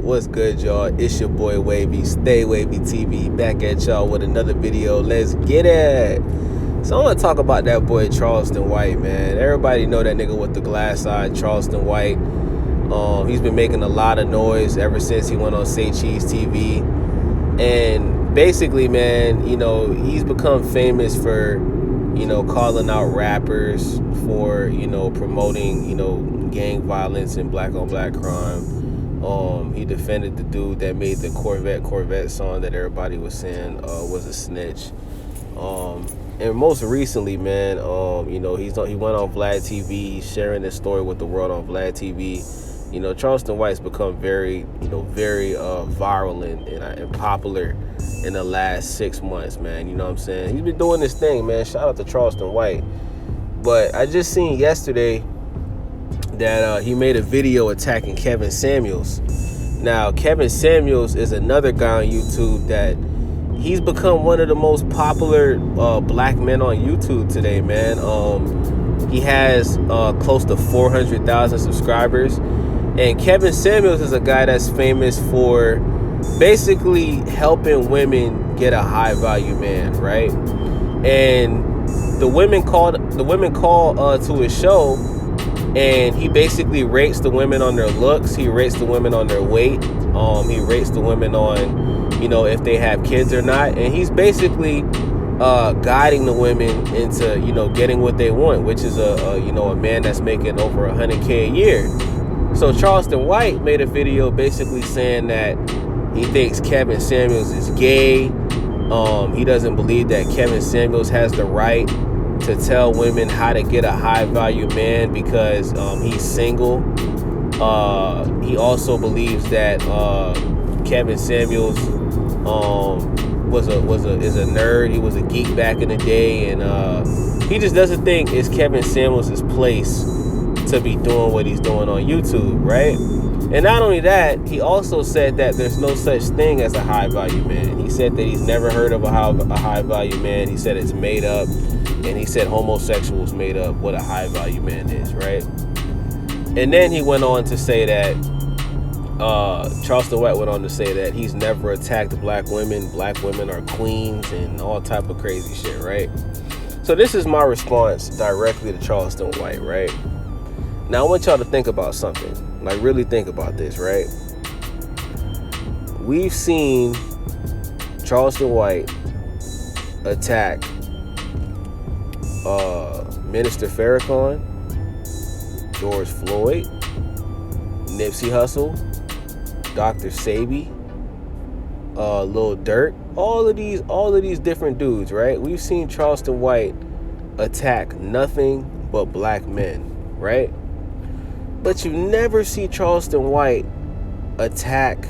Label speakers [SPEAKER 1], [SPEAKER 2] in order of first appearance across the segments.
[SPEAKER 1] What's good, y'all? It's your boy Wavy, Stay Wavy TV, back at y'all with another video. Let's get it. So I want to talk about that boy Charleston White, man. Everybody know that nigga with the glass eye, Charleston White. He's been making a lot of noise ever since he went on Say Cheese TV. And basically, man, you know, he's become famous for, you know, calling out rappers for, you know, promoting, you know, gang violence and black on black crime. He defended the dude that made the Corvette song that everybody was saying was a snitch. And most recently, man, you know, he went on Vlad TV, sharing his story with the world on Vlad TV. You know, Charleston White's become very viral and popular in the last 6 months, man. You know what I'm saying? He's been doing this thing, man. Shout out to Charleston White. But I just seen yesterday that he made a video attacking Kevin Samuels. Now, Kevin Samuels is another guy on YouTube that he's become one of the most popular black men on YouTube today, man. He has close to 400,000 subscribers. And Kevin Samuels is a guy that's famous for basically helping women get a high value man, right? And the women call to his show, and he basically rates the women on their looks. He rates the women on their weight. He rates the women on, you know, if they have kids or not. And he's basically guiding the women into, you know, getting what they want, which is a man that's making over $100K a year. So Charleston White made a video basically saying that he thinks Kevin Samuels is gay. He doesn't believe that Kevin Samuels has the right to tell women how to get a high value man because he's single. He also believes that Kevin Samuels is a nerd. He was a geek back in the day, and he just doesn't think it's Kevin Samuels' place to be doing what he's doing on YouTube, right? And not only that, he also said that there's no such thing as a high value man. He said that he's never heard of a high value man. He said it's made up, and he said homosexuals made up what a high value man is, right? And then he went on to say that Charleston White went on to say that he's never attacked black women. Black women are queens and all type of crazy shit, right? So this is my response directly to Charleston White, right? Now I want y'all to think about something. Like, really think about this, right? We've seen Charleston White attack Minister Farrakhan, George Floyd, Nipsey Hussle, Dr. Sebi, Lil Durk, all of these different dudes, right? We've seen Charleston White attack nothing but black men, right? But you never see Charleston White attack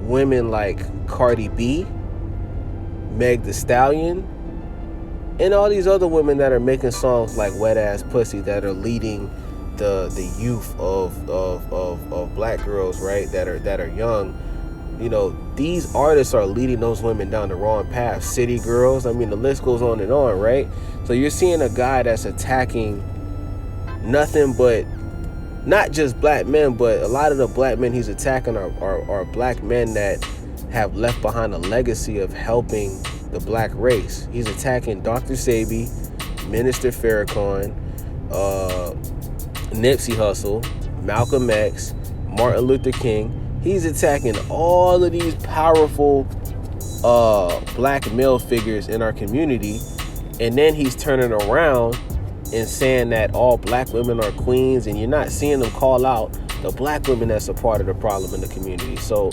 [SPEAKER 1] women like Cardi B, Meg Thee Stallion, and all these other women that are making songs like Wet Ass Pussy that are leading the youth of black girls, right? That are young. You know, these artists are leading those women down the wrong path. City Girls, I mean, the list goes on and on, right? So you're seeing a guy that's attacking nothing but not just black men, but a lot of the black men he's attacking are black men that have left behind a legacy of helping the black race. He's attacking Dr. Sebi, Minister Farrakhan, Nipsey Hussle, Malcolm X, Martin Luther King. He's attacking all of these powerful black male figures in our community, and then he's turning around and saying that all black women are queens, and you're not seeing them call out the black women that's a part of the problem in the community. So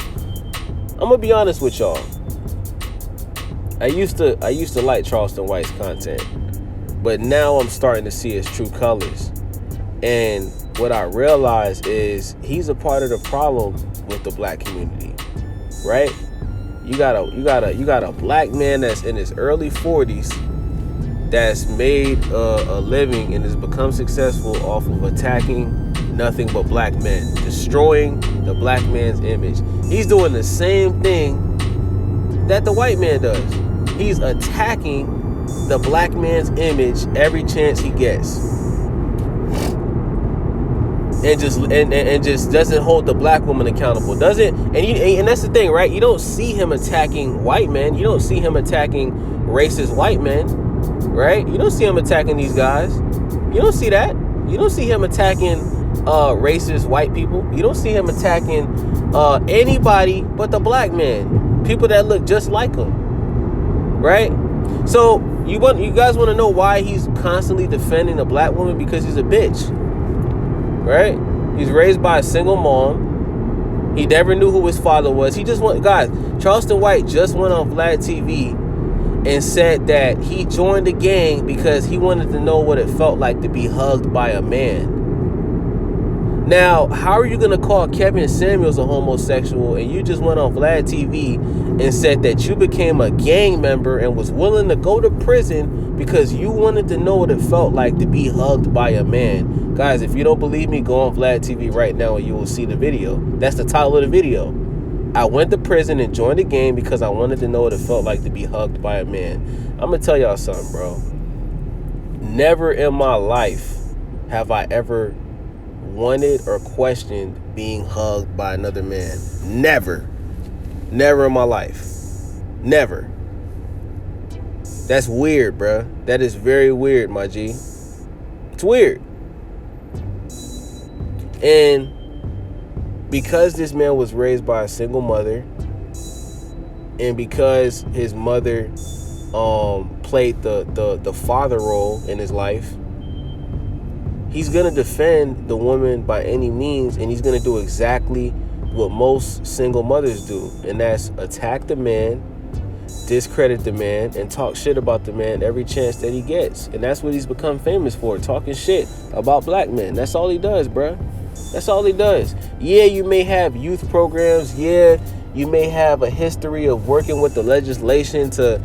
[SPEAKER 1] I'm gonna be honest with y'all. I used to like Charleston White's content, but now I'm starting to see his true colors. And what I realize is he's a part of the problem with the black community, right? You got a black man that's in his early 40s that's made a living and has become successful off of attacking nothing but black men, destroying the black man's image. He's doing the same thing that the white man does. He's attacking the black man's image every chance he gets. and just doesn't hold the black woman accountable. And that's the thing, right? You don't see him attacking white men. You don't see him attacking racist white men, right? You don't see him attacking these guys. You don't see that. You don't see him attacking racist white people. You don't see him attacking anybody but the black man, people that look just like him, right? So you guys want to know why he's constantly defending a black woman? Because he's a bitch, right? He's raised by a single mom. He never knew who his father was. Guys, Charleston White just went on Vlad TV and said that he joined the gang because he wanted to know what it felt like to be hugged by a man. Now, how are you going to call Kevin Samuels a homosexual and you just went on Vlad TV and said that you became a gang member and was willing to go to prison because you wanted to know what it felt like to be hugged by a man? Guys, if you don't believe me, go on Vlad TV right now and you will see the video. That's the title of the video. I went to prison and joined the gang because I wanted to know what it felt like to be hugged by a man. I'm going to tell y'all something, bro. Never in my life have I ever wanted or questioned being hugged by another man. Never in my life. Never. That's weird, bruh. That is very weird, my G. It's weird. And because this man was raised by a single mother, and because his mother played the father role in his life, he's going to defend the woman by any means, and he's going to do exactly what most single mothers do, and that's attack the man, discredit the man, and talk shit about the man every chance that he gets. And that's what he's become famous for, talking shit about black men. That's all he does, bruh. That's all he does. Yeah, you may have youth programs. Yeah, you may have a history of working with the legislation to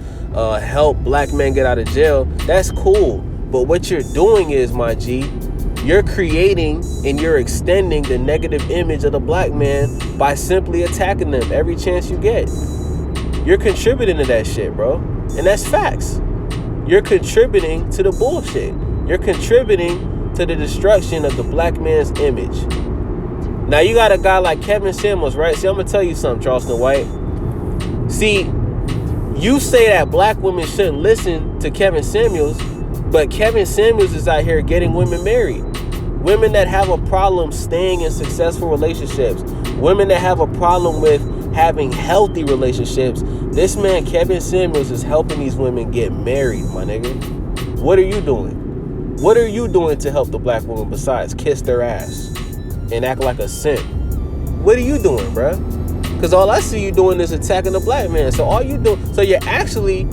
[SPEAKER 1] help black men get out of jail. That's cool. But what you're doing is, my G, you're creating and you're extending the negative image of the black man by simply attacking them every chance you get. You're contributing to that shit, bro. And that's facts. You're contributing to the bullshit. You're contributing to the destruction of the black man's image. Now you got a guy like Kevin Samuels, right? See, I'm gonna tell you something, Charleston White. See, you say that black women shouldn't listen to Kevin Samuels, but Kevin Samuels is out here getting women married. Women that have a problem staying in successful relationships. Women that have a problem with having healthy relationships. This man, Kevin Samuels, is helping these women get married, my nigga. What are you doing? What are you doing to help the black woman besides kiss their ass and act like a simp? What are you doing, bruh? Because all I see you doing is attacking the black man. So all you do, so you're actually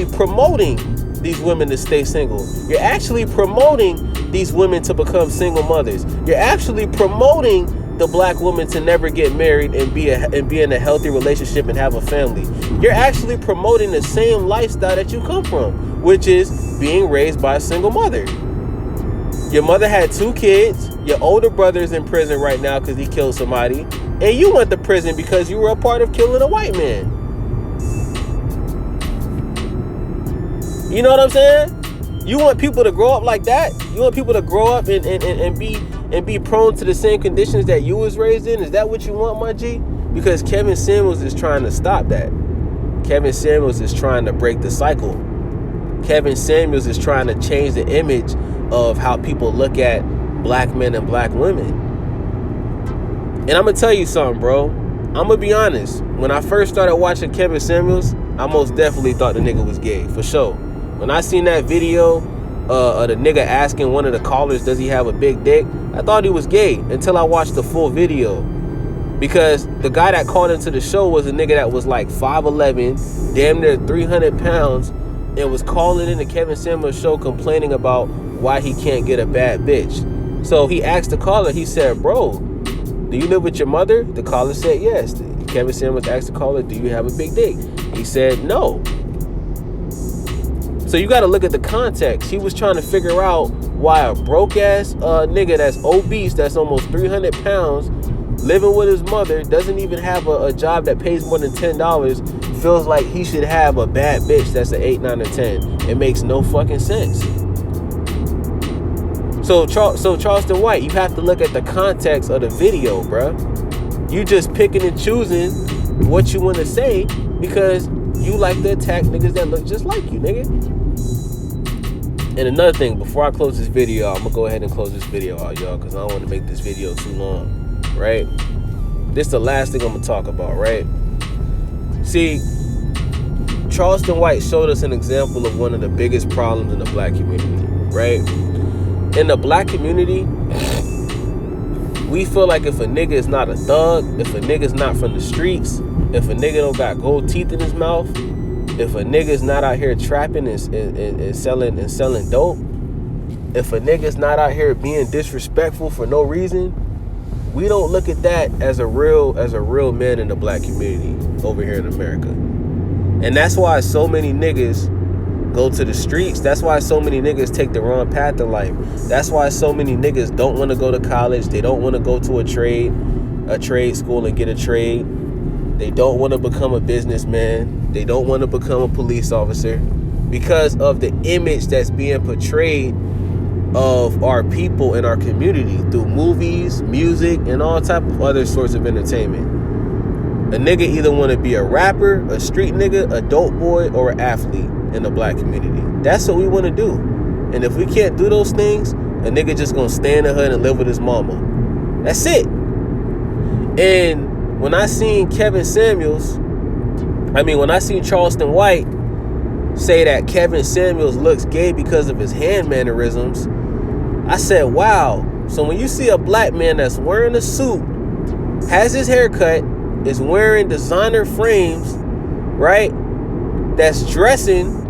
[SPEAKER 1] promoting these women to stay single. You're actually promoting these women to become single mothers. You're actually promoting the black woman to never get married and be in a healthy relationship and have a family. You're actually promoting the same lifestyle that you come from, which is being raised by a single mother. Your mother had 2 kids. Your older brother is in prison right now because he killed somebody. And you went to prison because you were a part of killing a white man. You know what I'm saying? You want people to grow up like that? You want people to grow up and be prone to the same conditions that you was raised in? Is that what you want, my G? Because Kevin Samuels is trying to stop that. Kevin Samuels is trying to break the cycle. Kevin Samuels is trying to change the image of how people look at black men and black women. And I'm going to tell you something, bro. I'm going to be honest. When I first started watching Kevin Samuels, I most definitely thought the nigga was gay, for sure. When I seen that video of the nigga asking one of the callers, does he have a big dick? I thought he was gay until I watched the full video. Because the guy that called into the show was a nigga that was like 5'11", damn near 300 pounds, and was calling in the Kevin Samuels show complaining about why he can't get a bad bitch. So he asked the caller, he said, bro, do you live with your mother? The caller said yes. Kevin Samuels asked the caller, do you have a big dick? He said no. So you got to look at the context. He was trying to figure out why a broke ass nigga that's obese, that's almost 300 pounds, living with his mother, doesn't even have a job that pays more than $10, feels like he should have a bad bitch that's an 8, 9, or 10. It makes no fucking sense. So Charleston White, you have to look at the context of the video, bruh. You just picking and choosing what you want to say because you like to attack niggas that look just like you, nigga. And another thing, before I close this video, I'm gonna go ahead and close this video out, y'all, because I don't want to make this video too long, right? This is the last thing I'm gonna talk about, right? See, Charleston White showed us an example of one of the biggest problems in the black community, right? In the black community, we feel like if a nigga is not a thug, if a nigga's not from the streets, if a nigga don't got gold teeth in his mouth, if a nigga's not out here trapping and selling dope, if a nigga's not out here being disrespectful for no reason, we don't look at that as a real man in the black community over here in America. And that's why so many niggas go to the streets. That's why so many niggas take the wrong path in life. That's why so many niggas don't want to go to college. They don't want to go to a trade school and get a trade. They don't want to become a businessman. They don't want to become a police officer because of the image that's being portrayed of our people in our community through movies, music, and all type of other sorts of entertainment. A nigga either want to be a rapper, a street nigga, a dope boy, or an athlete in the black community. That's what we want to do. And if we can't do those things, a nigga just gonna stay in the hood and live with his mama. That's it. And when I seen Charleston White say that Kevin Samuels looks gay because of his hand mannerisms, I said, wow. So when you see a black man that's wearing a suit, has his hair cut, is wearing designer frames, right? That's dressing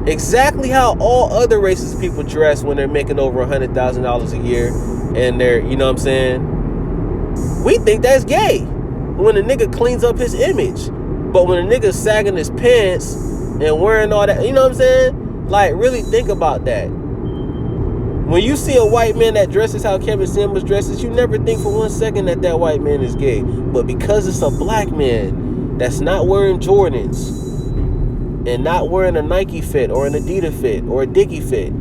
[SPEAKER 1] exactly how all other racist people dress when they're making over $100,000 a year and they're, you know what I'm saying? We think that's gay when a nigga cleans up his image. But when a nigga's sagging his pants and wearing all that, you know what I'm saying? Like, really think about that. When you see a white man that dresses how Kevin Samuels dresses, you never think for 1 second that that white man is gay. But because it's a black man that's not wearing Jordans and not wearing a Nike fit or an Adidas fit or a Dickie fit,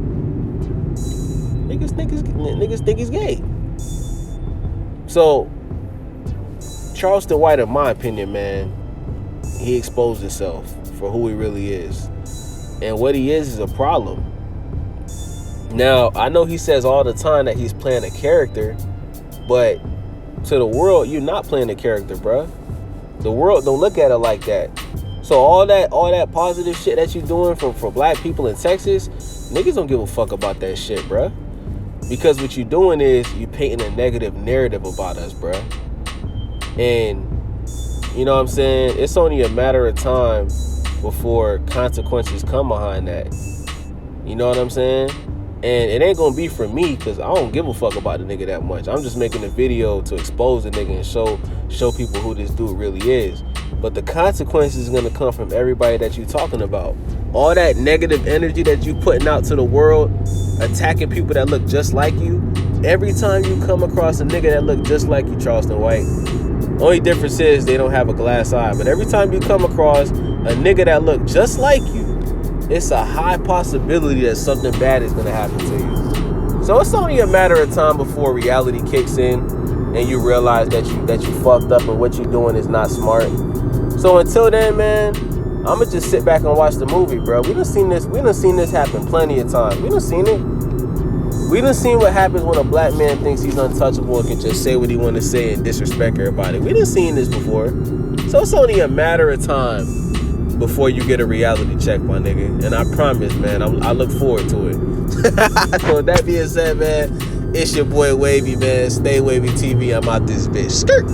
[SPEAKER 1] niggas think he's gay. So, Charleston White, in my opinion, man, he exposed himself for who he really is. And what he is a problem. Now, I know he says all the time that he's playing a character, but to the world, you're not playing a character, bruh. The world don't look at it like that. So all that positive shit that you're doing for black people in Texas, niggas don't give a fuck about that shit, bruh. Because what you're doing is you're painting a negative narrative about us, bruh. And, you know what I'm saying? It's only a matter of time before consequences come behind that. You know what I'm saying? And it ain't gonna be for me, because I don't give a fuck about the nigga that much. I'm just making a video to expose the nigga and show people who this dude really is. But the consequences is gonna come from everybody that you talking about. All that negative energy that you putting out to the world, attacking people that look just like you. Every time you come across a nigga that look just like you, Charleston White, only difference is they don't have a glass eye. But every time you come across a nigga that look just like you, it's a high possibility that something bad is going to happen to you. So it's only a matter of time before reality kicks in and you realize that you fucked up and what you're doing is not smart. So until then, man, I'm going to just sit back and watch the movie, bro. We done seen this happen plenty of times. We done seen it. We done seen what happens when a black man thinks he's untouchable and can just say what he want to say and disrespect everybody. We done seen this before. So it's only a matter of time before you get a reality check, my nigga. And I promise, man, I look forward to it. So with that being said, man, it's your boy Wavy, man. Stay Wavy TV. I'm out this bitch. Skirt.